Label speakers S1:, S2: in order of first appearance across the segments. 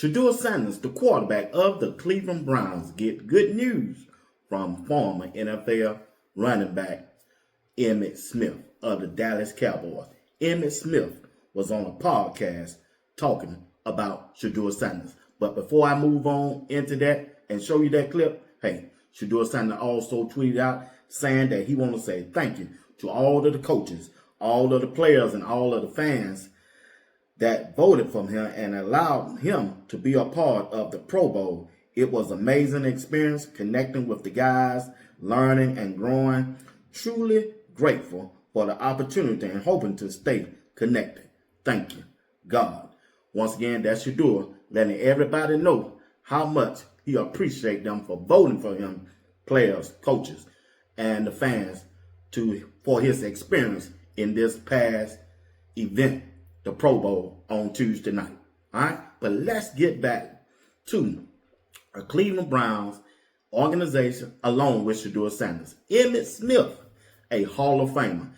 S1: Shedeur Sanders, the quarterback of the Cleveland Browns, get good news from former NFL running back EMMITT Smith of the Dallas Cowboys. EMMITT Smith was on a podcast talking about Shedeur Sanders. But before I move on into that and show you that clip, hey, Shedeur Sanders also tweeted out saying that he wants to say thank you to all of the coaches, all of the players, and all of the fans that voted for him and allowed him to be a part of the Pro Bowl. It was an amazing experience connecting with the guys, learning and growing. Truly grateful for the opportunity and hoping to stay connected. Thank you, God. Once again, that's Shedeur, letting everybody know how much he appreciates them for voting for him, players, coaches, and the fans for his experience in this past event, the Pro Bowl on Tuesday night. All right, but let's get back to a Cleveland Browns organization along with Shedeur Sanders. EMMITT Smith, a Hall of Famer,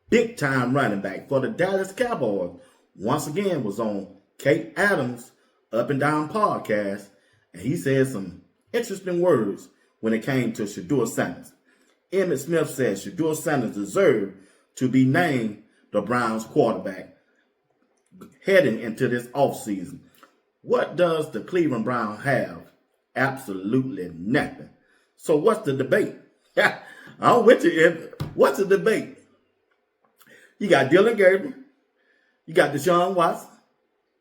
S1: big-time running back for the Dallas Cowboys, once again was on Kate Adams' Up and Down podcast, and he said some interesting words when it came to Shedeur Sanders. EMMITT Smith said Shedeur Sanders deserved to be named the Browns quarterback heading into this offseason. What does the Cleveland Browns have? Absolutely nothing. So what's the debate? I'm with you. What's the debate? You got Dylan Gabriel, you got Deshaun Watson,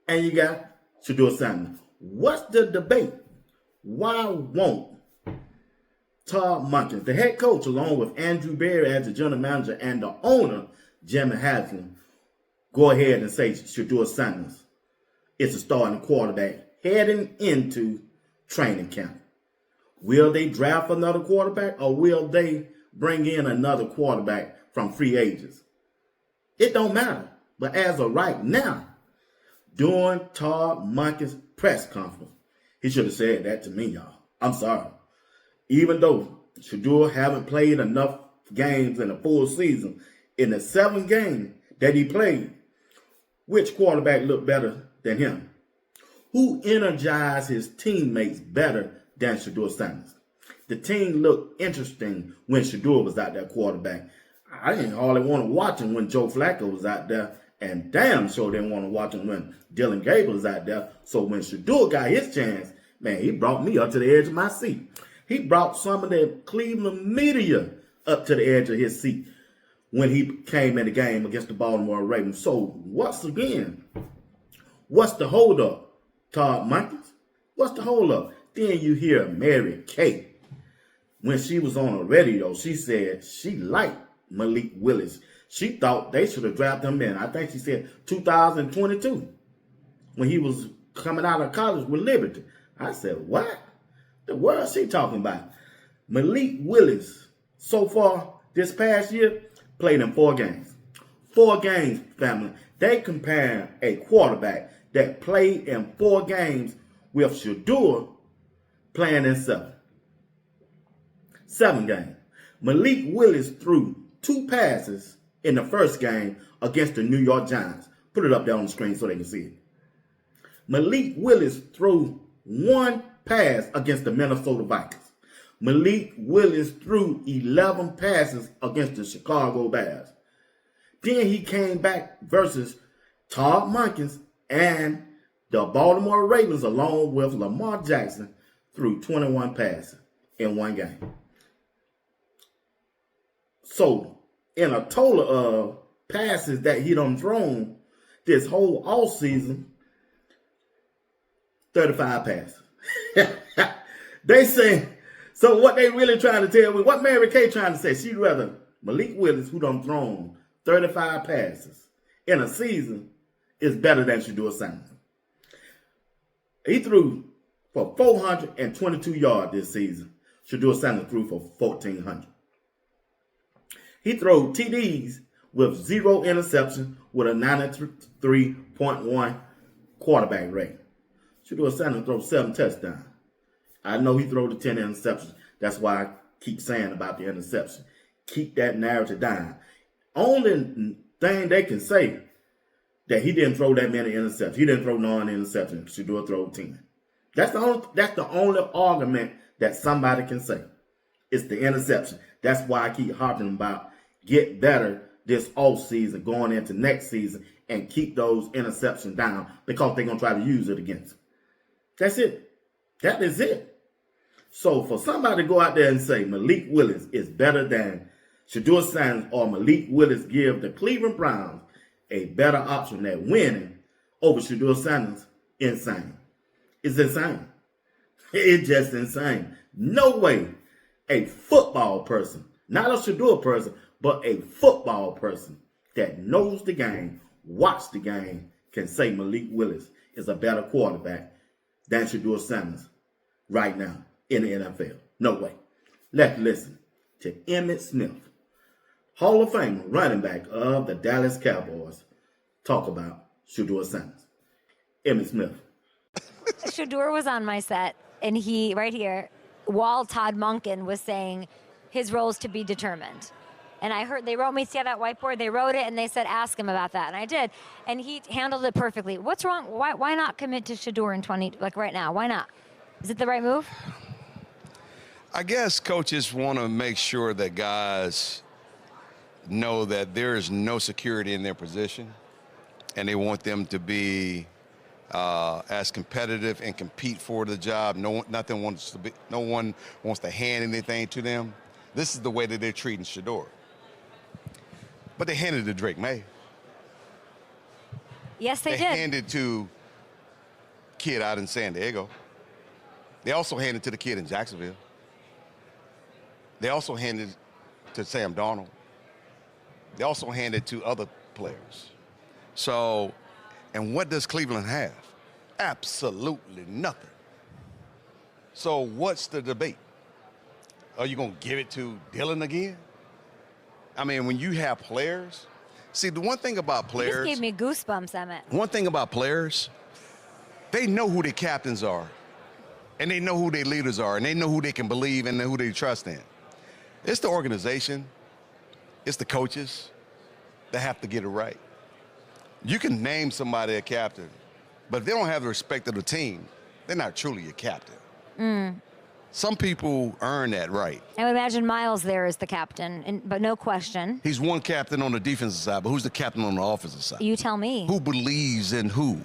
S1: and you got Shedeur Sanders. What's the debate? Why won't Todd Monken, the head coach, along with Andrew Berry as the general manager and the owner, Jimmy Haslam, go ahead and say Shedeur Sanders is a starting quarterback heading into training camp? Will they draft another quarterback or will they bring in another quarterback from free agents? It don't matter. But as of right now, during Todd Monken's press conference, he should have said that to me, y'all. I'm sorry. Even though Shedeur haven't played enough games in a full season, in the 7 games that he played, which quarterback looked better than him? Who energized his teammates better than Shedeur Sanders? The team looked interesting when Shedeur was out there quarterback. I didn't hardly want to watch him when Joe Flacco was out there, and damn sure didn't want to watch him when Dylan Gabriel was out there. So when Shedeur got his chance, man, he brought me up to the edge of my seat. He brought some of the Cleveland media up to the edge of his seat when he came in the game against the Baltimore Ravens. So once again, what's the holdup, Todd Monken? What's the holdup? Then you hear Mary Kay. When she was on the radio, she said she liked Malik Willis. She thought they should have drafted him in, I think she said 2022, when he was coming out of college with Liberty. I said, what? The world is she talking about? Malik Willis, so far this past year, played in 4 games. 4 games, family. They compare a quarterback that played in 4 games with Shedeur playing in 7. 7 games. Malik Willis threw 2 passes in the first game against the New York Giants. Put it up there on the screen so they can see it. Malik Willis threw 1 pass against the Minnesota Vikings. Malik Willis threw 11 passes against the Chicago Bears. Then he came back versus Todd Monken and the Baltimore Ravens, along with Lamar Jackson, threw 21 passes in 1 game. So, in a total of passes that he done thrown this whole offseason, 35 passes. They say, so what they really trying to tell me, what Mary Kay trying to say, she'd rather Malik Willis, who done thrown 35 passes in a season, is better than Shedeur Sanders. He threw for 422 yards this season. Shedeur Sanders threw for 1,400. He threw TDs with 0 interceptions with a 93.1 quarterback rate. Shedeur Sanders threw 7 touchdowns. I know he threw the 10 interceptions. That's why I keep saying about the interception. Keep that narrative down. Only thing they can say that he didn't throw that many interceptions. He didn't throw 9 interceptions. Shedeur threw 10. That's the only argument that somebody can say. It's the interception. That's why I keep harping about get better this off season, going into next season, and keep those interceptions down because they're gonna try to use it against them. That's it. That is it. So for somebody to go out there and say Malik Willis is better than Shedeur Sanders or Malik Willis give the Cleveland Browns a better option at winning over Shedeur Sanders, insane. It's insane. It's just insane. No way a football person, not a Shedeur person, but a football person that knows the game, watch the game, can say Malik Willis is a better quarterback than Shedeur Sanders right now in the NFL. No way. Let's listen to EMMITT Smith, Hall of Fame running back of the Dallas Cowboys, talk about Shedeur Sanders. EMMITT Smith.
S2: Shedeur was on my set, and he, right here, while Todd Monken was saying his role's to be determined. And I heard, they wrote me, see that whiteboard? They wrote it, and they said, ask him about that. And I did. And he handled it perfectly. What's wrong? Why not commit to Shedeur in right now? Why not? Is it the right move?
S3: I guess coaches want to make sure that guys know that there is no security in their position, and they want them to be as competitive and compete for the job. No one wants to hand anything to them. This is the way that they're treating Shedeur. But they handed it to Drake May.
S2: Yes, they did.
S3: They handed to kid out in San Diego. They also handed to the kid in Jacksonville. They also handed to Sam Darnold. They also handed to other players. So, and what does Cleveland have? Absolutely nothing. So what's the debate? Are you going to give it to Dylan again? I mean, when you have players, see, the one thing about players.
S2: You just gave me goosebumps, Emmett.
S3: One thing about players, they know who their captains are, and they know who their leaders are, and they know who they can believe and who they trust in. It's the organization, it's the coaches that have to get it right. You can name somebody a captain, but if they don't have the respect of the team, they're not truly a captain. Some people earn that right.
S2: I would imagine Miles there is the captain, but no question.
S3: He's one captain on the defensive side, but who's the captain on the offensive side?
S2: You tell me.
S3: Who believes in who?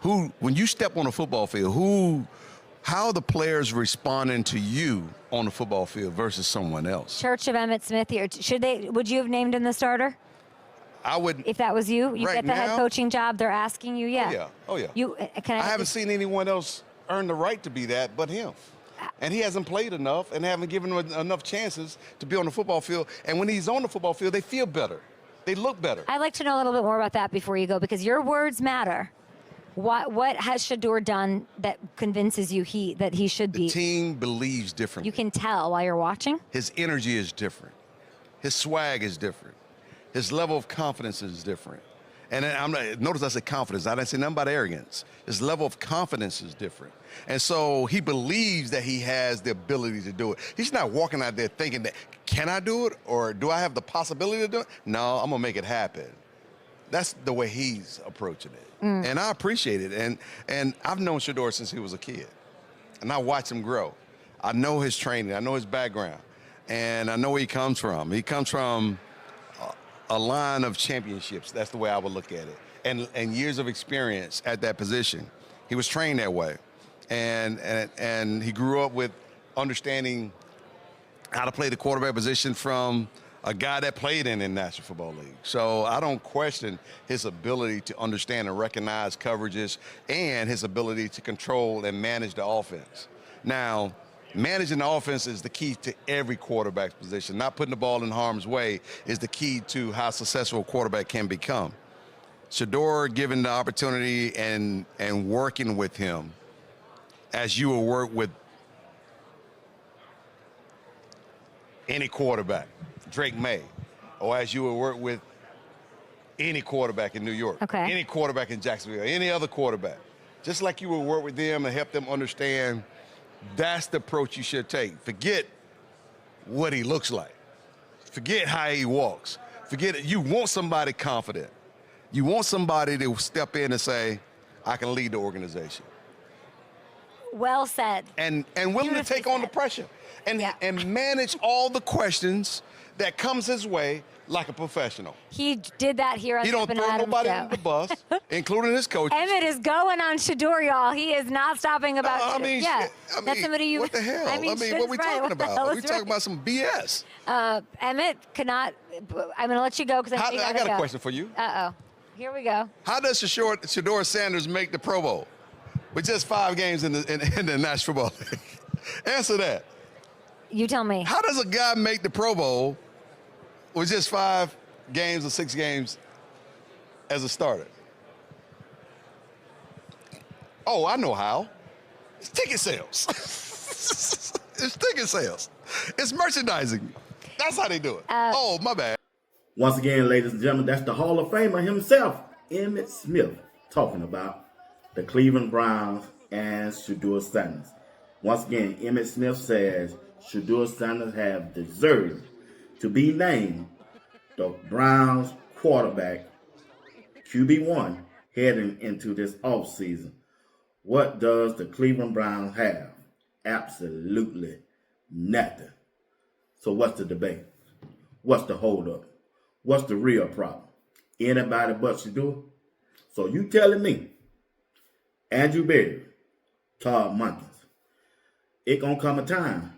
S3: Who, when you step on the football field, how are the players responding to you on the football field versus someone else?
S2: Church of EMMITT Smith here. Would you have named him the starter?
S3: I would.
S2: If that was you, you
S3: right
S2: get the head coaching job, they're asking you, yeah.
S3: Oh yeah. I haven't seen anyone else earn the right to be that but him. And he hasn't played enough and haven't given him enough chances to be on the football field. And when he's on the football field, they feel better. They look better.
S2: I'd like to know a little bit more about that before you go, because your words matter. What has Shedeur done that convinces you that he should be?
S3: The team believes differently.
S2: You can tell while you're watching?
S3: His energy is different. His swag is different. His level of confidence is different. And notice I said confidence. I didn't say nothing about arrogance. His level of confidence is different. And so he believes that he has the ability to do it. He's not walking out there thinking that, can I do it? Or do I have the possibility to do it? No, I'm going to make it happen. That's the way he's approaching it. And I appreciate it. And I've known Shedeur since he was a kid. And I watched him grow. I know his training. I know his background. And I know where he comes from. He comes from a line of championships. That's the way I would look at it. And years of experience at that position. He was trained that way. And he grew up with understanding how to play the quarterback position from a guy that played in the National Football League. So I don't question his ability to understand and recognize coverages and his ability to control and manage the offense. Now, managing the offense is the key to every quarterback's position. Not putting the ball in harm's way is the key to how successful a quarterback can become. Shedeur, given the opportunity and working with him, as you will work with any quarterback, Drake May, or as you will work with any quarterback in New York, any quarterback in Jacksonville, any other quarterback, just like you will work with them and help them understand that's the approach you should take. Forget what he looks like. Forget how he walks. Forget it. You want somebody confident. You want somebody to step in and say, I can lead the organization.
S2: Well said.
S3: And willing to take on the pressure and manage all the questions that comes his way like a professional.
S2: He did that here on
S3: He
S2: the
S3: don't
S2: Up and
S3: throw
S2: Adams
S3: nobody
S2: show.
S3: under the bus, including his coach.
S2: EMMITT is going on Shedeur, y'all. He is not stopping about
S3: I
S2: that's
S3: mean,
S2: somebody you.
S3: what the hell?
S2: I mean,
S3: what are we talking about? Are we talking about some BS?
S2: EMMITT cannot. I'm going to let you go because I
S3: got a question for you.
S2: Uh-oh. Here we go.
S3: How does Shedeur Sanders make the Pro Bowl with just 5 games in the National Football League? Answer that.
S2: You tell me.
S3: How does a guy make the Pro Bowl with just 5 games or 6 games as a starter? Oh, I know how. It's ticket sales. It's ticket sales. It's merchandising. That's how they do it. Oh, my bad.
S1: Once again, ladies and gentlemen, that's the Hall of Famer himself, EMMITT Smith, talking about the Cleveland Browns and Shedeur Sanders. Once again, EMMITT Smith says Shedeur Sanders have deserved to be named the Browns quarterback QB1 heading into this offseason. What does the Cleveland Browns have? Absolutely nothing. So what's the debate? What's the holdup? What's the real problem? Anybody but Shedeur? So you telling me, Andrew Berry, Todd Monken's, it gonna come a time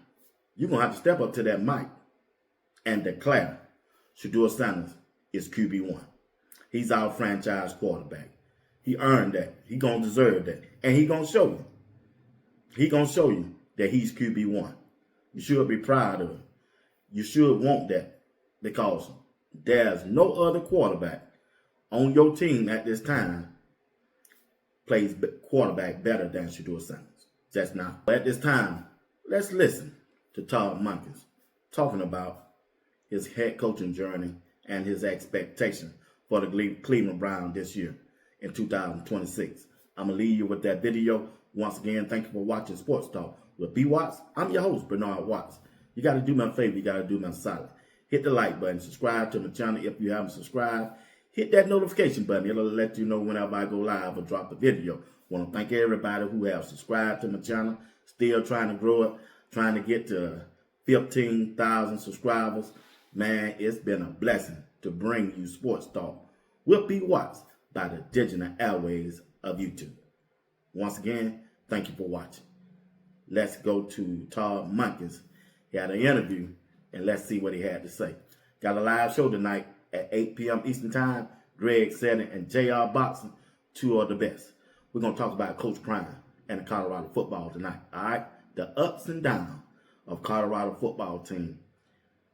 S1: you're gonna have to step up to that mic and declare Shedeur Sanders is QB1. He's our franchise quarterback. He earned that. He gonna deserve that. And he gonna show you. He gonna show you that he's QB1. You should be proud of him. You should want that because there's no other quarterback on your team at this time plays quarterback better than Shedeur Sanders. That's not. At this time, let's listen to Todd Monken talking about his head coaching journey and his expectation for the Cleveland Browns this year in 2026. I'm going to leave you with that video. Once again, thank you for watching Sports Talk with B. Watts. I'm your host, Bernard Watts. You got to do me a favor. You got to do me a solid. Hit the like button. Subscribe to my channel if you haven't subscribed. Hit that notification button. It'll let you know whenever I go live or drop a video. Want to thank everybody who have subscribed to my channel. Still trying to grow it. Trying to get to 15,000 subscribers. Man, it's been a blessing to bring you Sports Talk with B. Watts by the digital airways of YouTube. Once again, thank you for watching. Let's go to Todd Monken. He had an interview, and let's see what he had to say. Got a live show tonight at 8 p.m. Eastern Time. Greg Seddon and JR Boxing, 2 of the best. We're going to talk about Coach Prime and the Colorado football tonight. All right? The ups and downs of Colorado football team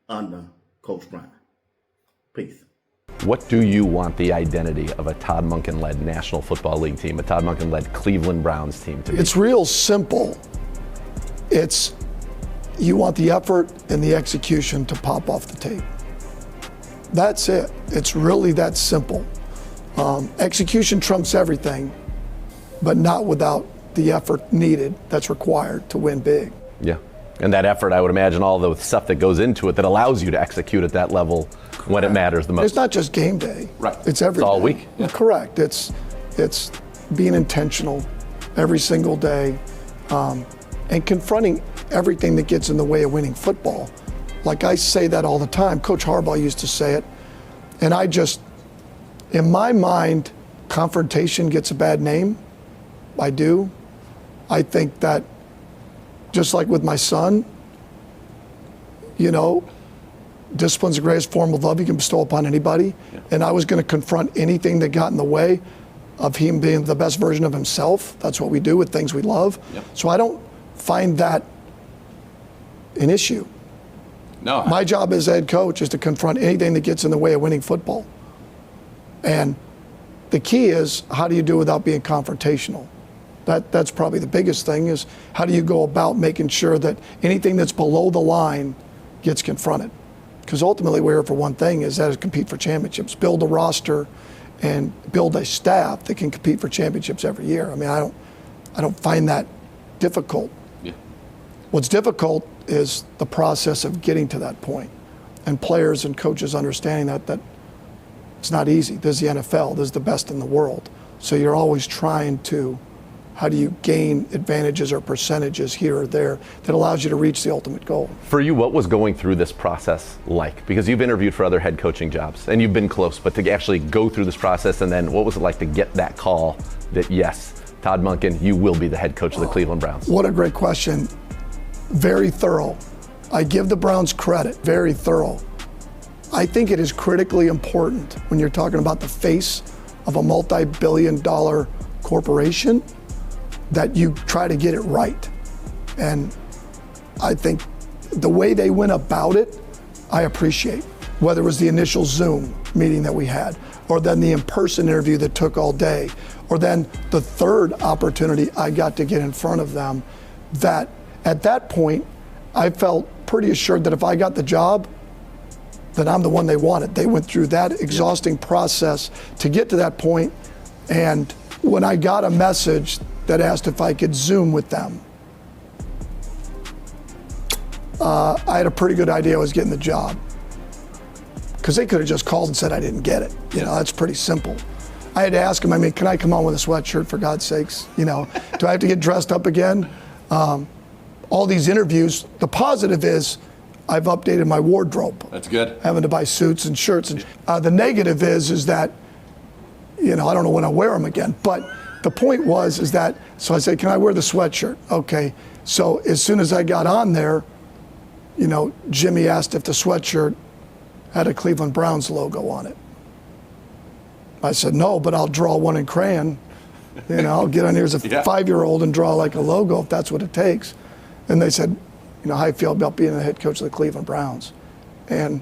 S1: under Coach Prime. Peace.
S4: What do you want the identity of a Todd Monken-led National Football League team, a Todd Monken-led Cleveland Browns team to be?
S5: It's real simple. It's you want the effort and the execution to pop off the tape. That's it. It's really that simple. Execution trumps everything, but not without the effort needed that's required to win big.
S4: Yeah. And that effort, I would imagine all the stuff that goes into it that allows you to execute at that level when it matters the most.
S5: It's not just game day.
S4: Right.
S5: It's every
S4: It's all
S5: day.
S4: week. Yeah.
S5: Correct. It's being intentional every single day and confronting everything that gets in the way of winning football. Like I say that all the time. Coach Harbaugh used to say it. And I just, in my mind, confrontation gets a bad name. I do. I think that just like with my son, you know, discipline's the greatest form of love you can bestow upon anybody. Yeah. And I was going to confront anything that got in the way of him being the best version of himself. That's what we do with things we love. Yep. So I don't find that an issue.
S4: No.
S5: My job as head coach is to confront anything that gets in the way of winning football. And the key is, how do you do it without being confrontational? That's probably the biggest thing, is how do you go about making sure that anything that's below the line gets confronted? Because ultimately we're here for one thing, is that is compete for championships, build a roster and build a staff that can compete for championships every year. I mean, I don't find that difficult.
S4: Yeah.
S5: What's difficult is the process of getting to that point, and players and coaches understanding that it's not easy. This is the NFL. This is the best in the world. So you're always trying to How do you gain advantages or percentages here or there that allows you to reach the ultimate goal?
S4: For you, what was going through this process like? Because you've interviewed for other head coaching jobs and you've been close, but to actually go through this process, and then what was it like to get that call that yes, Todd Monken, you will be the head coach of the Cleveland Browns?
S5: What a great question. Very thorough. I give the Browns credit, very thorough. I think it is critically important when you're talking about the face of a multi-billion-dollar corporation that you try to get it right. And I think the way they went about it, I appreciate. Whether it was the initial Zoom meeting that we had, or then the in-person interview that took all day, or then the third opportunity I got to get in front of them, that at that point, I felt pretty assured that if I got the job, then I'm the one they wanted. They went through that exhausting process to get to that point, and when I got a message that asked if I could Zoom with them, I had a pretty good idea I was getting the job. Because they could have just called and said I didn't get it. You know, that's pretty simple. I had to ask them, I mean, can I come on with a sweatshirt for God's sakes? You know, do I have to get dressed up again? All these interviews, the positive is I've updated my wardrobe.
S4: That's good.
S5: Having to buy suits and shirts. And the negative is that, you know, I don't know when I'll wear them again. But the point is that, so I said, can I wear the sweatshirt? Okay. So as soon as I got on there, you know, Jimmy asked if the sweatshirt had a Cleveland Browns logo on it. I said, no, but I'll draw one in crayon. You know, I'll get on here as a 5-year-old and draw like a logo if that's what it takes. And they said, you know, how you feel about being the head coach of the Cleveland Browns. And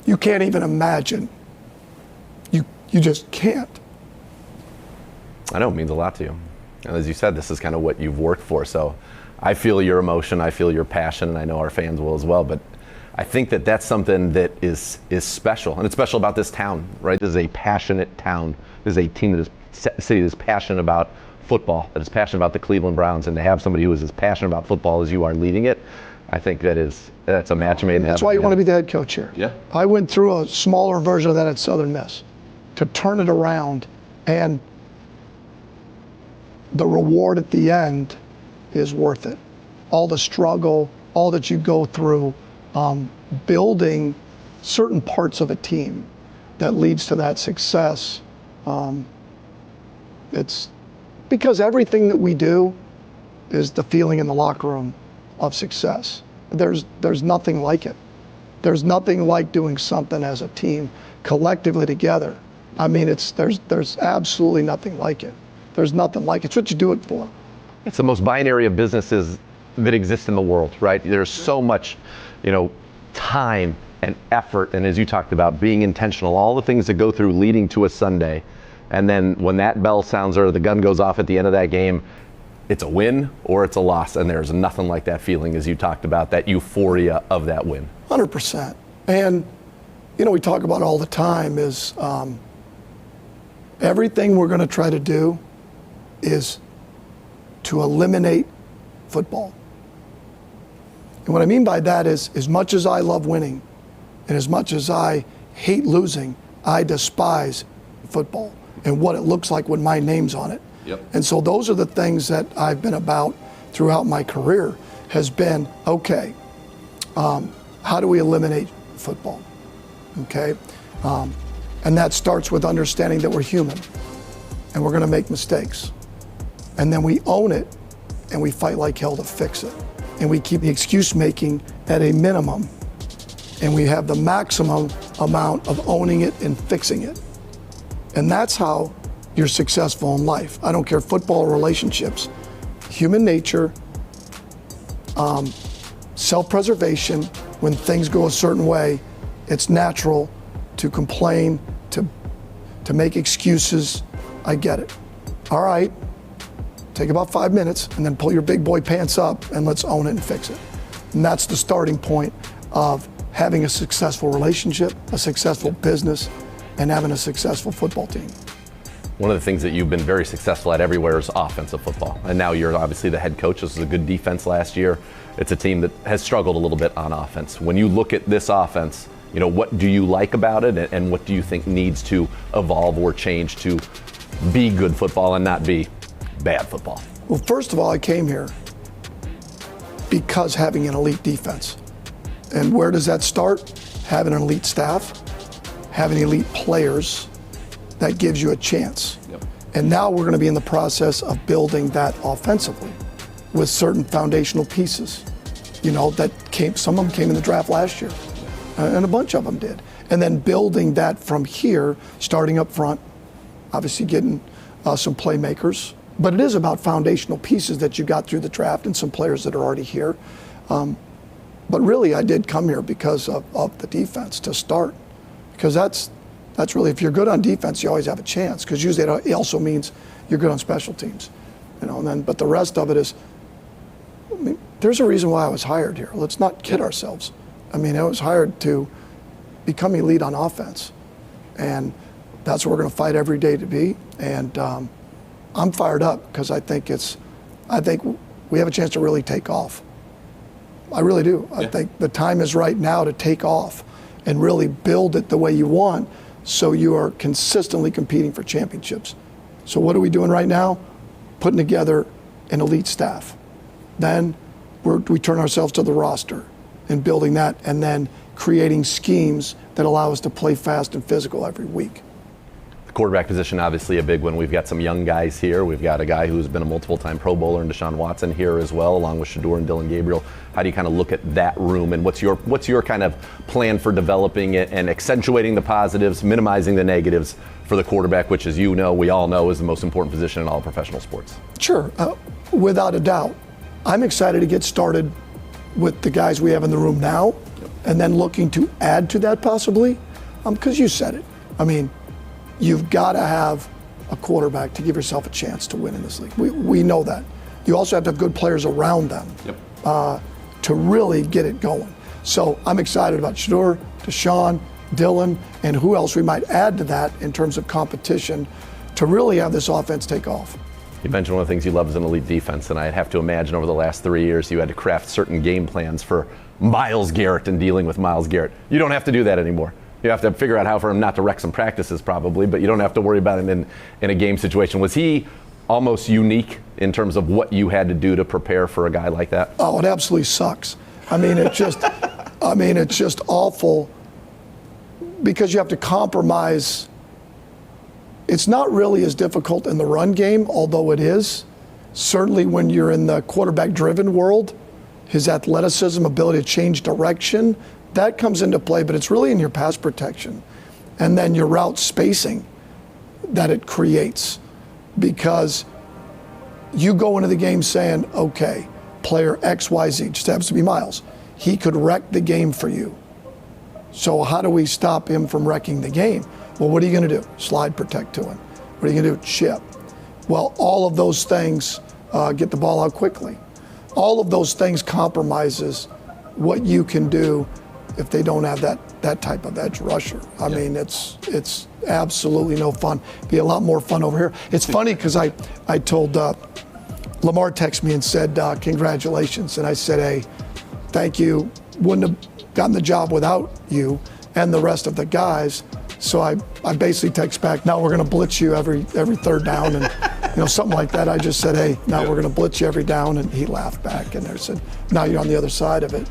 S5: you can't even imagine. You just can't.
S4: I know, it means a lot to you. And as you said, this is kind of what you've worked for. So I feel your emotion, I feel your passion, and I know our fans will as well. But I think that that's something that is special. And it's special about this town, right? This is a passionate town. This is a team that is city that is passionate about football, that is passionate about the Cleveland Browns, and to have somebody who is as passionate about football as you are leading it, I think that's a match made in heaven.
S5: That's why you want to be the head coach here.
S4: Yeah.
S5: I went through a smaller version of that at Southern Miss to turn it around, and the reward at the end is worth it. All the struggle, all that you go through, building certain parts of a team that leads to that success. It's because everything that we do is the feeling in the locker room of success. There's nothing like it. There's nothing like doing something as a team collectively together. I mean, there's absolutely nothing like it. There's nothing like it. It's what you do it for.
S4: It's the most binary of businesses that exist in the world, right? There's so much, you know, time and effort, and as you talked about, being intentional, all the things that go through leading to a Sunday. And then when that bell sounds or the gun goes off at the end of that game, it's a win or it's a loss. And there's nothing like that feeling, as you talked about, that euphoria of that win.
S5: 100%. And, you know, we talk about all the time is everything we're going to try to do is to eliminate football. And what I mean by that is, as much as I love winning and as much as I hate losing, I despise football and what it looks like when my name's on it.
S4: Yep.
S5: And so those are the things that I've been about throughout my career, has been, okay, how do we eliminate football? Okay? And that starts with understanding that we're human and we're going to make mistakes. And then we own it and we fight like hell to fix it. And we keep the excuse making at a minimum. And we have the maximum amount of owning it and fixing it. And that's how you're successful in life. I don't care, football or relationships. Human nature, self-preservation, when things go a certain way, it's natural to complain, to make excuses. I get it. All right, take about 5 minutes and then pull your big boy pants up and let's own it and fix it. And that's the starting point of having a successful relationship, a successful business, and having a successful football team.
S4: One of the things that you've been very successful at everywhere is offensive football. And now you're obviously the head coach. This was a good defense last year. It's a team that has struggled a little bit on offense. When you look at this offense, you know, what do you like about it, and what do you think needs to evolve or change to be good football and not be bad football?
S5: Well, first of all, I came here because having an elite defense. And where does that start? Having an elite staff, having elite players, that gives you a chance.
S4: Yep.
S5: And now we're going to be in the process of building that offensively with certain foundational pieces. You know, some of them came in the draft last year, and a bunch of them did. And then building that from here, starting up front, obviously getting some playmakers. But it is about foundational pieces that you got through the draft and some players that are already here. But really, I did come here because of the defense to start. Because that's really, if you're good on defense, you always have a chance. Because usually it also means you're good on special teams. You know, and then, but the rest of it is, I mean, there's a reason why I was hired here. Let's not kid ourselves. I mean, I was hired to become elite on offense. And that's what we're going to fight every day to be. And I'm fired up because I think we have a chance to really take off. I really do. I think the time is right now to take off and really build it the way you want so you are consistently competing for championships. So what are we doing right now? Putting together an elite staff. Then we turn ourselves to the roster and building that, and then creating schemes that allow us to play fast and physical every week.
S4: The quarterback position, obviously a big one. We've got some young guys here. We've got a guy who's been a multiple-time Pro Bowler in Deshaun Watson here as well, along with Shedeur and Dylan Gabriel. How do you kind of look at that room, and what's your kind of plan for developing it and accentuating the positives, minimizing the negatives for the quarterback, which, as you know, we all know, is the most important position in all professional sports?
S5: Sure, without a doubt. I'm excited to get started with the guys we have in the room now, and then looking to add to that possibly, because you said it. I mean, you've got to have a quarterback to give yourself a chance to win in this league. We know that. You also have to have good players around them to really get it going. So I'm excited about Shedeur, Deshaun, Dylan, and who else we might add to that in terms of competition to really have this offense take off.
S4: You mentioned one of the things you love is an elite defense, and I'd have to imagine over the last 3 years you had to craft certain game plans for Myles Garrett and dealing with Myles Garrett. You don't have to do that anymore. You have to figure out how for him not to wreck some practices probably, but you don't have to worry about him in a game situation. Was he almost unique in terms of what you had to do to prepare for a guy like that?
S5: Oh, it absolutely sucks. I mean, it's just awful because you have to compromise. It's not really as difficult in the run game, although it is. Certainly when you're in the quarterback-driven world, his athleticism, ability to change direction, that comes into play, but it's really in your pass protection and then your route spacing that it creates, because you go into the game saying, okay, player XYZ, just happens to be Myles, he could wreck the game for you. So how do we stop him from wrecking the game? Well, what are you going to do? Slide protect to him. What are you going to do? Chip. Well, all of those things, get the ball out quickly. All of those things compromises what you can do if they don't have that type of edge rusher. I mean, it's absolutely no fun. Be a lot more fun over here. It's funny because I told Lamar texted me and said, congratulations. And I said, hey, thank you. Wouldn't have gotten the job without you and the rest of the guys. So I basically text back, now we're going to blitz you every third down, and something like that. I just said, hey, now we're going to blitz you every down, and he laughed back and there said, now you're on the other side of it,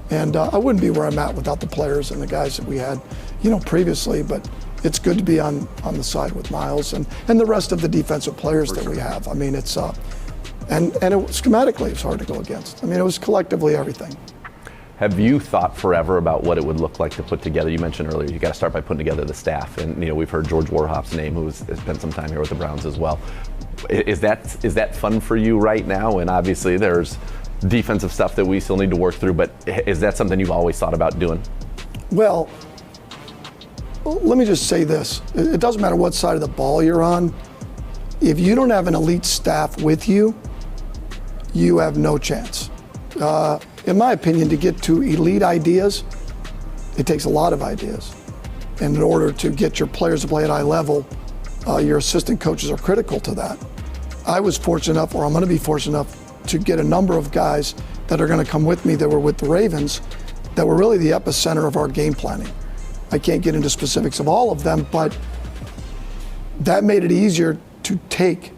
S5: And I wouldn't be where I'm at without the players and the guys that we had, previously. But it's good to be on the side with Myles and the rest of the defensive players that we have. I mean, it's and schematically it's hard to go against. I mean, it was collectively everything.
S4: Have you thought forever about what it would look like to put together? You mentioned earlier you got to start by putting together the staff, and we've heard George Warhop's name, who has spent some time here with the Browns as well. Is that fun for you right now? And obviously there's defensive stuff that we still need to work through, but is that something you've always thought about doing?
S5: Well, let me just say this. It doesn't matter what side of the ball you're on. If you don't have an elite staff with you, you have no chance. In my opinion, to get to elite ideas, it takes a lot of ideas. And in order to get your players to play at high level, your assistant coaches are critical to that. I was fortunate enough, or I'm going to be fortunate enough, to get a number of guys that are going to come with me that were with the Ravens that were really the epicenter of our game planning. I can't get into specifics of all of them, but that made it easier to take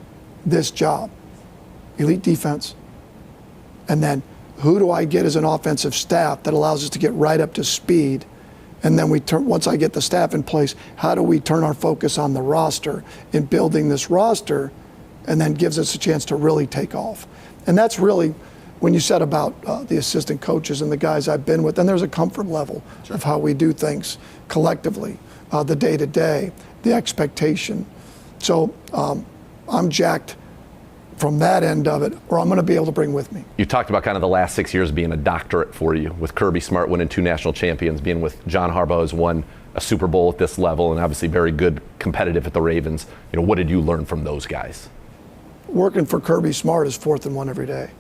S5: this job? Elite defense. And then who do I get as an offensive staff that allows us to get right up to speed? And then once I get the staff in place, how do we turn our focus on the roster in building this roster, and then gives us a chance to really take off? And that's really, when you said about the assistant coaches and the guys I've been with, and there's a comfort level of how we do things collectively, the day-to-day, the expectation. So I'm jacked from that end of it, or I'm going to be able to bring with me.
S4: You talked about kind of the last 6 years being a doctorate for you, with Kirby Smart winning 2 national champions, being with John Harbaugh, who's won a Super Bowl at this level, and obviously very good competitive at the Ravens. You know, what did you learn from those guys?
S5: Working for Kirby Smart is 4th and 1 every day.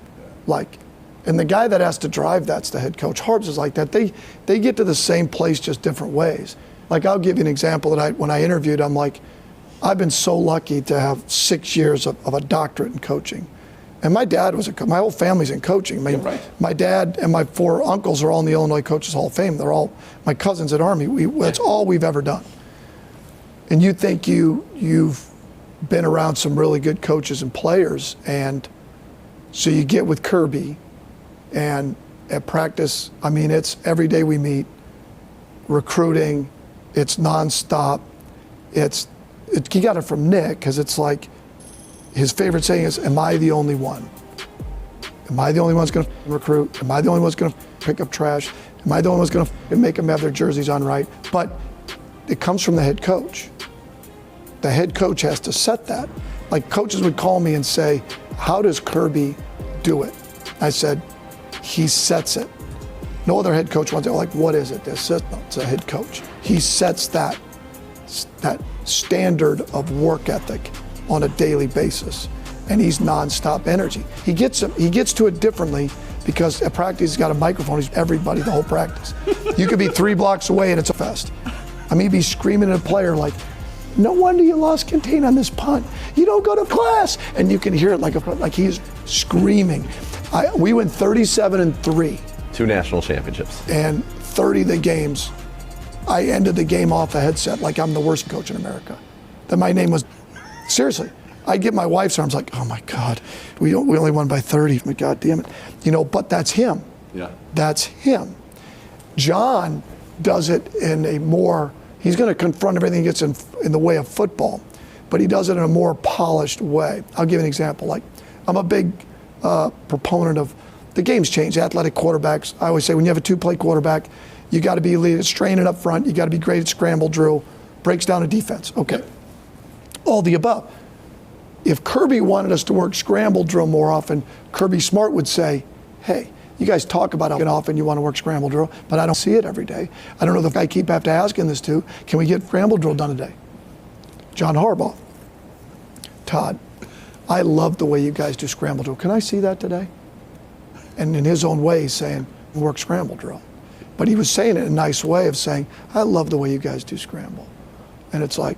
S5: And the guy that has to drive that's the head coach. Harbs is like that. They get to the same place just different ways. Like, I'll give you an example that when I interviewed, I'm like, I've been so lucky to have 6 years of a doctorate in coaching. And my dad my whole family's in coaching. I mean, my dad and my 4 uncles are all in the Illinois Coaches Hall of Fame. They're all my cousins at Army. That's all we've ever done. And you think you've been around some really good coaches and players, and so you get with Kirby, and at practice, I mean, it's every day we meet, recruiting, it's nonstop. You got it from Nick, because it's like his favorite saying is, am I the only one? Am I the only one that's going to recruit? Am I the only one that's going to pick up trash? Am I the only one that's going to make them have their jerseys on right? But it comes from the head coach. The head coach has to set that. Like, coaches would call me and say, how does Kirby do it? I said, he sets it. No other head coach wants it. Like, what is it? It's a head coach. He sets that standard of work ethic on a daily basis, and he's nonstop energy. He gets to it differently, because at practice he's got a microphone. He's everybody the whole practice. You could be 3 blocks away and it's a fest. I mean, he'd be screaming at a player like, no wonder you lost contain on this punt. You don't go to class. And you can hear it like he's screaming. We went 37-3.
S4: 2 national championships.
S5: And 30 of the games, I ended the game off a headset like I'm the worst coach in America. That my name was, seriously, I get my wife's arms like, oh my God, we only won by 30. My God damn it. You know, but that's him.
S4: Yeah.
S5: That's him. John does it in a more, he's going to confront everything that gets in the way of football, but he does it in a more polished way. I'll give you an example. Like, I'm a big proponent of the game's changed. Athletic quarterbacks, I always say, when you have a 2-play quarterback, you got to be elite at straining up front. You got to be great at scramble drill, breaks down a defense. Okay. Yep. All the above. If Kirby wanted us to work scramble drill more often, Kirby Smart would say, hey, you guys talk about how often you want to work scramble drill, but I don't see it every day. I don't know if I keep after asking this to. Can we get scramble drill done today? John Harbaugh. Todd, I love the way you guys do scramble drill. Can I see that today? And in his own way, he's saying, work scramble drill. But he was saying it in a nice way of saying, I love the way you guys do scramble. And it's like,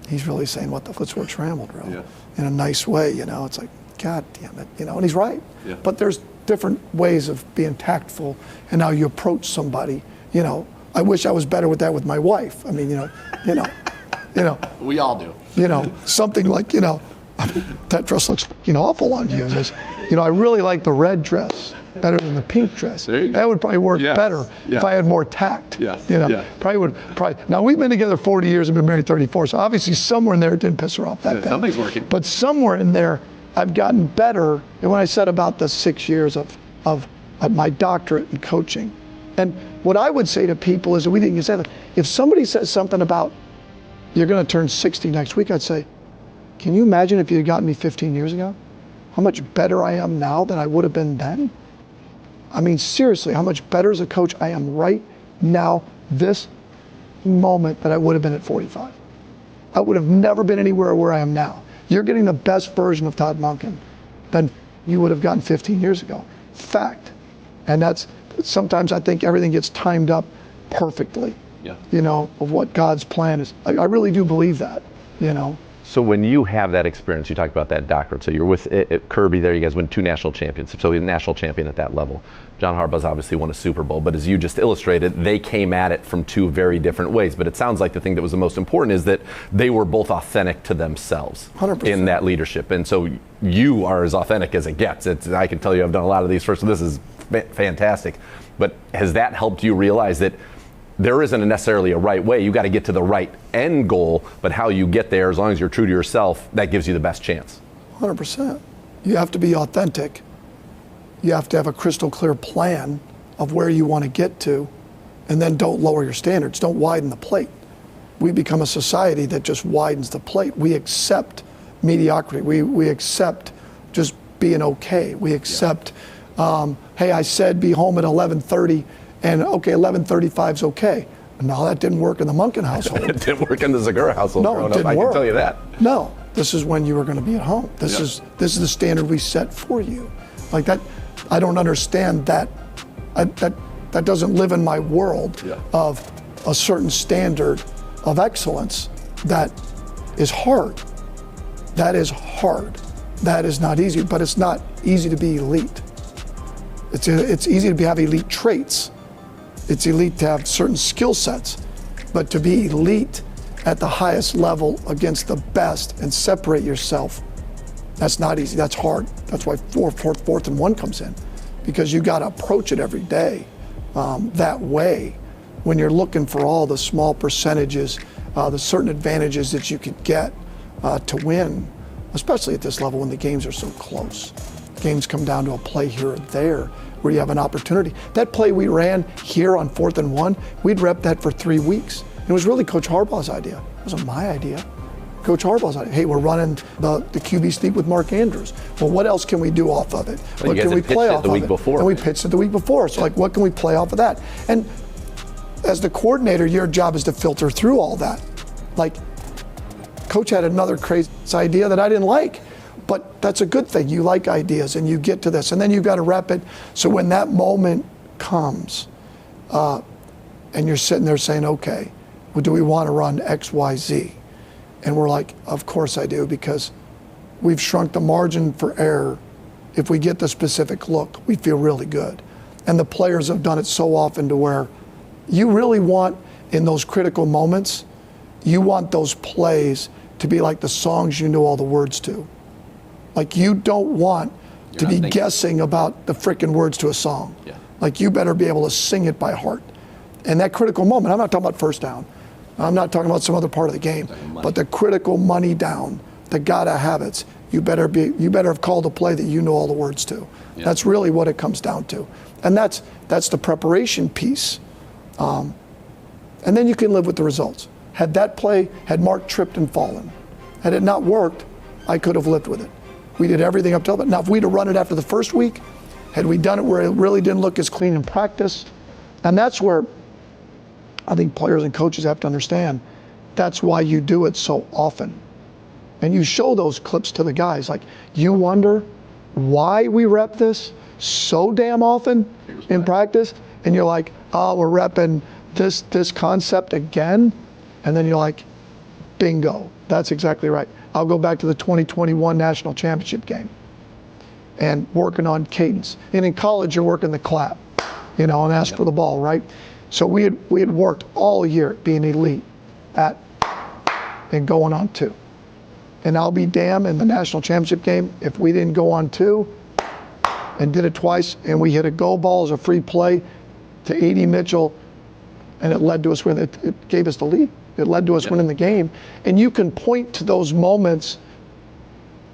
S5: he's really saying, let's work scramble drill in a nice way, you know. It's like, God damn it, you know, and he's right. Yeah. But there's different ways of being tactful and how you approach somebody, you know. I wish I was better with that with my wife. I mean, you know.
S4: We all do.
S5: You know, something like, you know, that dress looks awful on you. You know, I really like the red dress better than the pink dress. That would probably work better if I had more tact. You know, probably would. Now, we've been together 40 years and been married 34, so obviously somewhere in there it didn't piss her off that bad.
S4: Something's working.
S5: But somewhere in there, I've gotten better. And when I said about the 6 years of my doctorate in coaching, and what I would say to people is, we didn't say that, if somebody says something about, you're going to turn 60 next week, I'd say, can you imagine if you had gotten me 15 years ago? How much better I am now than I would have been then? I mean, seriously, how much better as a coach I am right now, this moment, that I would have been at 45. I would have never been anywhere where I am now. You're getting the best version of Todd Monken than you would have gotten 15 years ago. Fact. And that's, sometimes I think everything gets timed up perfectly, you know, of what God's plan is. I really do believe that, you know.
S4: So when you have that experience, you talk about that doctorate. So you're with Kirby there. You guys win 2 national championships. So he's a national champion at that level. John Harbaugh's obviously won a Super Bowl. But as you just illustrated, they came at it from 2 very different ways. But it sounds like the thing that was the most important is that they were both authentic to themselves
S5: 100%.
S4: in that leadership. And so you are as authentic as it gets. I can tell you I've done a lot of these first. So this is fantastic. But has that helped you realize that there isn't necessarily a right way? You got to get to the right end goal, but how you get there, as long as you're true to yourself, that gives you the best chance.
S5: 100%. You have to be authentic. You have to have a crystal clear plan of where you want to get to, and then don't lower your standards. Don't widen the plate. We become a society that just widens the plate. We accept mediocrity. We accept just being okay. We accept, hey, I said be home at 11:30. And okay, 11:35 is okay. No, that didn't work in the Munkin household.
S4: It didn't work in the Zagura household.
S5: No, it didn't
S4: I
S5: work.
S4: can tell you that.
S5: No, this is when you were going to be at home. This is the standard we set for you. Like that, I don't understand that. That doesn't live in my world of a certain standard of excellence. That is hard. That is hard. That is not easy. But it's not easy to be elite. It's easy to have elite traits. It's elite to have certain skill sets, but to be elite at the highest level against the best and separate yourself, that's not easy. That's hard. That's why fourth and one comes in, because you got to approach it every day that way. When you're looking for all the small percentages, the certain advantages that you could get to win, especially at this level when the games are so close. Games come down to a play here or there where you have an opportunity. That play we ran here on 4th and 1, we'd rep that for 3 weeks. It was really Coach Harbaugh's idea. It wasn't my idea. Coach Harbaugh's idea. Hey, we're running the QB sneak with Mark Andrews. Well, what else can we do off of it?
S4: Well,
S5: what can we play off of it?
S4: Before,
S5: and we pitched it the week before. So like, what can we play off of that? And as the coordinator, your job is to filter through all that. Like, Coach had another crazy idea that I didn't like. But that's a good thing. You like ideas and you get to this, and then you've got to rep it. So when that moment comes, and you're sitting there saying, okay, well, do we want to run X, Y, Z? And we're like, of course I do, because we've shrunk the margin for error. If we get the specific look, we feel really good. And the players have done it so often to where you really want, in those critical moments, you want those plays to be like the songs you know all the words to. Like, you don't want to be guessing about the frickin' words to a song.
S4: Yeah.
S5: Like, you better be able to sing it by heart. And that critical moment, I'm not talking about first down. I'm not talking about some other part of the game. But the critical money down, the gotta have it's, you better have called a play that you know all the words to. Yeah. That's really what it comes down to. And that's the preparation piece. And then you can live with the results. Had Mark tripped and fallen, had it not worked, I could have lived with it. We did everything up till that. Now, if we'd have run it after the first week, had we done it where it really didn't look as clean in practice, and that's where I think players and coaches have to understand, that's why you do it so often. And you show those clips to the guys, like, you wonder why we rep this so damn often in practice, and you're like, oh, we're repping this concept again, and then you're like, bingo, that's exactly right. I'll go back to the 2021 National Championship game and working on cadence. And in college, you're working the clap, and ask for the ball, right? So we had worked all year being elite at and going on 2. And I'll be damned in the National Championship game if we didn't go on 2 and did it twice, and we hit a go ball as a free play to A.D. Mitchell, and it led to us winning. It gave us the lead. It led to us winning the game. And you can point to those moments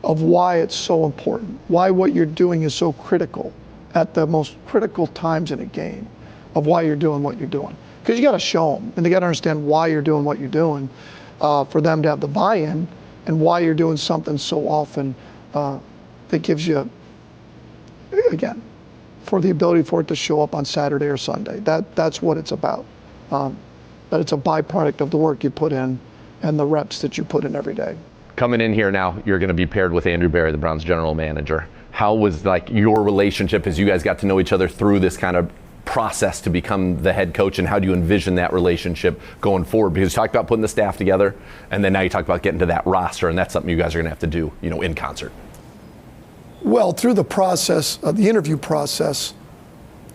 S5: of why it's so important, why what you're doing is so critical at the most critical times in a game, of why you're doing what you're doing. Because you got to show them, and they got to understand why you're doing what you're doing, for them to have the buy-in, and why you're doing something so often that gives you, again, for the ability for it to show up on Saturday or Sunday. That's what it's about. But it's a byproduct of the work you put in and the reps that you put in every day.
S4: Coming in here now, you're going to be paired with Andrew Berry, the Browns general manager. How was your relationship as you guys got to know each other through this kind of process to become the head coach, and how do you envision that relationship going forward? Because you talked about putting the staff together, and then now you talk about getting to that roster, and that's something you guys are going to have to do, in concert.
S5: Well, through the process, the interview process,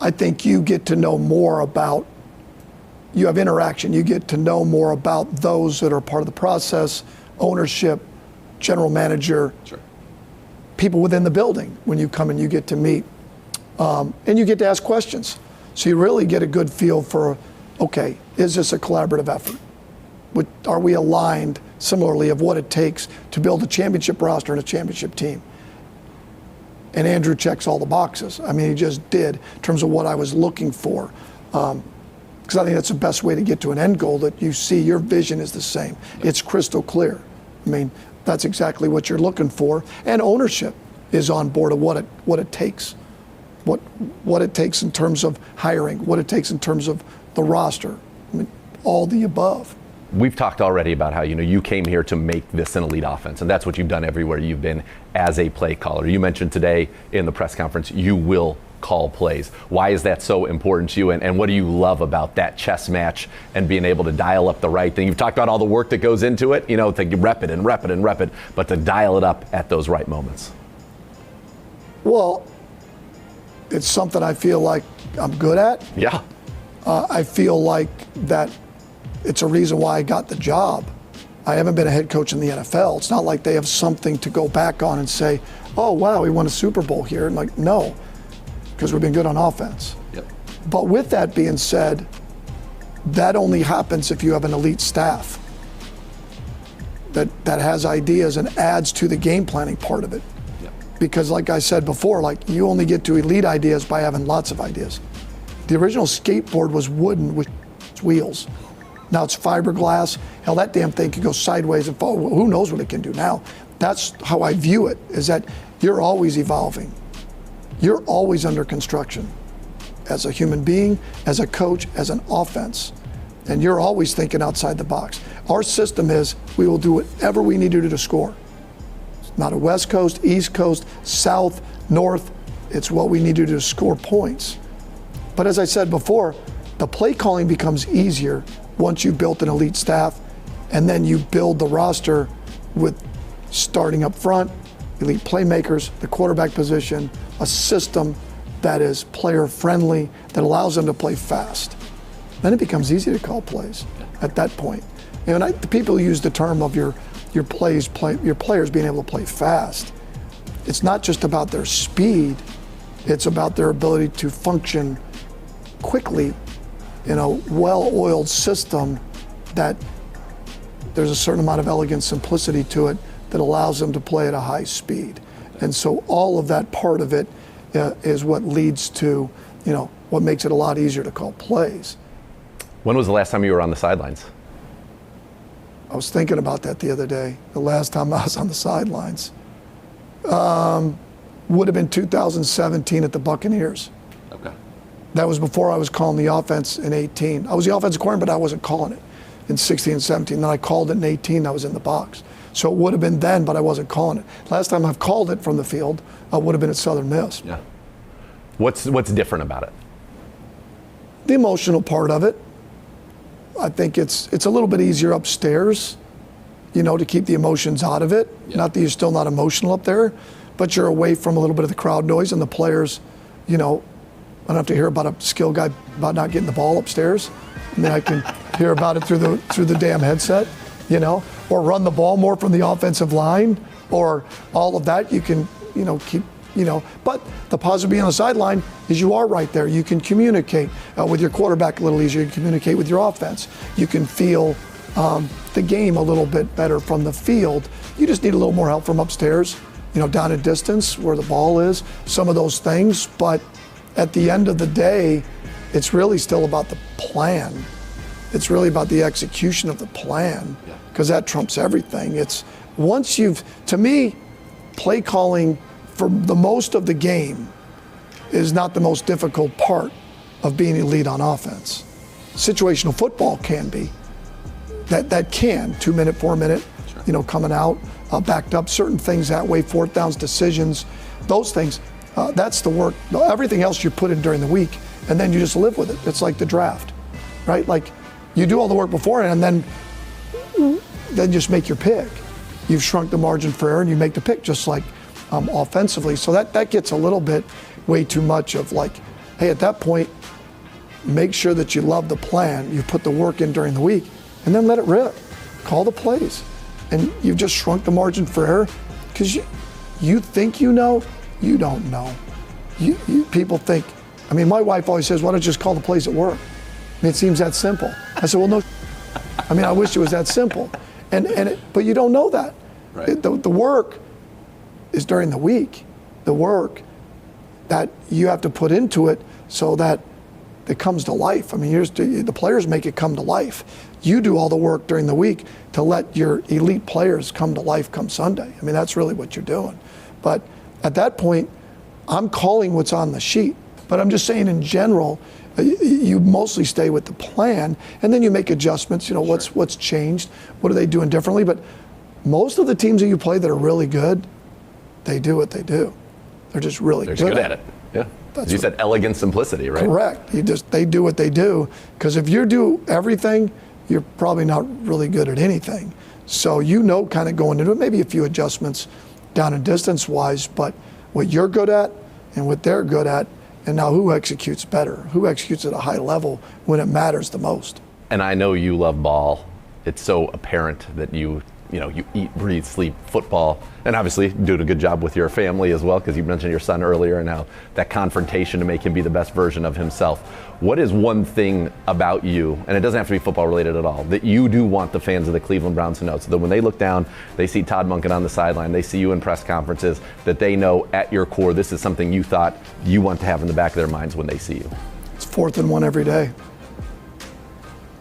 S5: I think you get to know more about, you have interaction, you get to know more about those that are part of the process, ownership, general manager,
S4: Sure.
S5: people within the building. When you come and you get to meet, and you get to ask questions. So you really get a good feel for, okay, is this a collaborative effort? Are we aligned similarly of what it takes to build a championship roster and a championship team? And Andrew checks all the boxes. I mean, he just did in terms of what I was looking for. Because I think that's the best way to get to an end goal, that you see your vision is the same. It's crystal clear. I mean, that's exactly what you're looking for. And ownership is on board of what it takes. What it takes in terms of hiring, what it takes in terms of the roster. I mean, all the above.
S4: We've talked already about how, you came here to make this an elite offense, and that's what you've done everywhere you've been as a play caller. You mentioned today in the press conference, you will call plays. Why is that so important to you, and what do you love about that chess match and being able to dial up the right thing? You've talked about all the work that goes into it, to rep it and rep it and rep it, but to dial it up at those right moments.
S5: Well, it's something I feel like I'm good at.
S4: Yeah.
S5: I feel like that it's a reason why I got the job. I haven't been a head coach in the NFL. It's not like they have something to go back on and say, oh, wow, we won a Super Bowl here. And like, no, because we've been good on offense.
S4: Yep.
S5: But with that being said, that only happens if you have an elite staff that has ideas and adds to the game planning part of it. Because like I said before, like, you only get to elite ideas by having lots of ideas. The original skateboard was wooden with wheels. Now it's fiberglass. Hell, that damn thing could go sideways and fall. Who knows what it can do now? That's how I view it, is that you're always evolving. You're always under construction as a human being, as a coach, as an offense. And you're always thinking outside the box. Our system is, we will do whatever we need to do to score. Not a West Coast, East Coast, South, North. It's what we need to do to score points. But as I said before, the play calling becomes easier once you've built an elite staff, and then you build the roster with starting up front, elite playmakers, the quarterback position, a system that is player friendly, that allows them to play fast. Then it becomes easy to call plays at that point. The people use the term of your players being able to play fast. It's not just about their speed, it's about their ability to function quickly in a well-oiled system that there's a certain amount of elegant simplicity to it that allows them to play at a high speed. And so all of that part of it is what leads to, what makes it a lot easier to call plays.
S4: When was the last time you were on the sidelines?
S5: I was thinking about that the other day. The last time I was on the sidelines would have been 2017 at the Buccaneers.
S4: Okay.
S5: That was before I was calling the offense in 18. I was the offensive coordinator, but I wasn't calling it in 16 and 17. Then I called it in 18. I was in the box. So it would have been then, but I wasn't calling it. Last time I've called it from the field would have been at Southern Miss.
S4: Yeah. What's different about it?
S5: The emotional part of it. I think it's a little bit easier upstairs, to keep the emotions out of it. Yeah. Not that you're still not emotional up there, but you're away from a little bit of the crowd noise, and the players, I don't have to hear about a skill guy about not getting the ball upstairs. I mean, I can hear about it through the damn headset, or run the ball more from the offensive line, or all of that. You can, keep. But the positive being on the sideline is you are right there. You can communicate with your quarterback a little easier. You can communicate with your offense. You can feel the game a little bit better from the field. You just need a little more help from upstairs, down at distance where the ball is, some of those things. But at the end of the day, it's really still about the plan. It's really about the execution of the plan, because that trumps everything. It's once to me, play calling for the most of the game is not the most difficult part of being elite on offense. Situational football can be. That can, 2 minute, 4 minute, sure. Coming out, backed up, certain things that way, fourth downs, decisions, those things, that's the work. Everything else you put in during the week and then you just live with it. It's like the draft, right? Like you do all the work beforehand, and then just make your pick. You've shrunk the margin for error, and you make the pick, just like offensively. So that gets a little bit way too much of like, hey, at that point, make sure that you love the plan. You put the work in during the week, and then let it rip. Call the plays. And you've just shrunk the margin for error because you think you know, you don't know. People think, I mean, my wife always says, why don't you just call the plays at work? I mean, it seems that simple. I said, well, no. I mean, I wish it was that simple. But you don't know that.
S4: Right.
S5: The work is during the week. The work that you have to put into it so that it comes to life. I mean, the players make it come to life. You do all the work during the week to let your elite players come to life come Sunday. I mean, that's really what you're doing. But at that point, I'm calling what's on the sheet. But I'm just saying in general, you mostly stay with the plan, and then you make adjustments. You know, what's changed? What are they doing differently? But most of the teams that you play that are really good, they do what they do. They're just really
S4: They're
S5: good.
S4: good at it. Yeah. As you said, elegant simplicity, right?
S5: Correct. They do what they do. Because if you do everything, you're probably not really good at anything. So you know, kind of going into it, maybe a few adjustments down and distance wise, but what you're good at and what they're good at, and now who executes better? Who executes at a high level when it matters the most?
S4: And I know you love ball. It's so apparent that you eat, breathe, sleep football, and obviously doing a good job with your family as well, because you mentioned your son earlier and how that confrontation to make him be the best version of himself. What is one thing about you, and it doesn't have to be football related at all, that you do want the fans of the Cleveland Browns to know, so that when they look down, they see Todd Monken on the sideline, they see you in press conferences, that they know at your core this is something you thought you want to have in the back of their minds when they see you?
S5: It's 4th and 1 every day.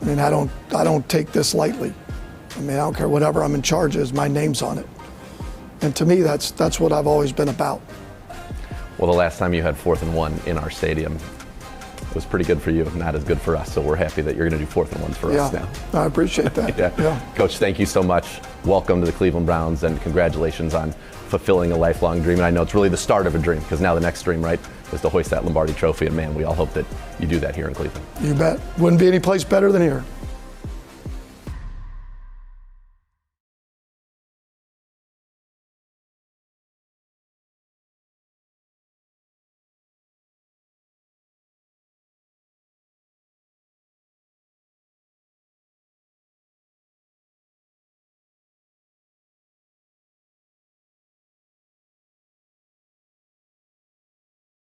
S5: I mean, I don't take this lightly. I mean, I don't care whatever I'm in charge is, my name's on it. And to me, that's what I've always been about.
S4: Well, the last time you had 4th and 1 in our stadium, it was pretty good for you, not as good for us. So we're happy that you're going to do 4th and 1 for us now.
S5: I appreciate that.
S4: Yeah. Coach, thank you so much. Welcome to the Cleveland Browns, and congratulations on fulfilling a lifelong dream. And I know it's really the start of a dream, because now the next dream, right, is to hoist that Lombardi Trophy. And man, we all hope that you do that here in Cleveland.
S5: You bet. Wouldn't be any place better than here.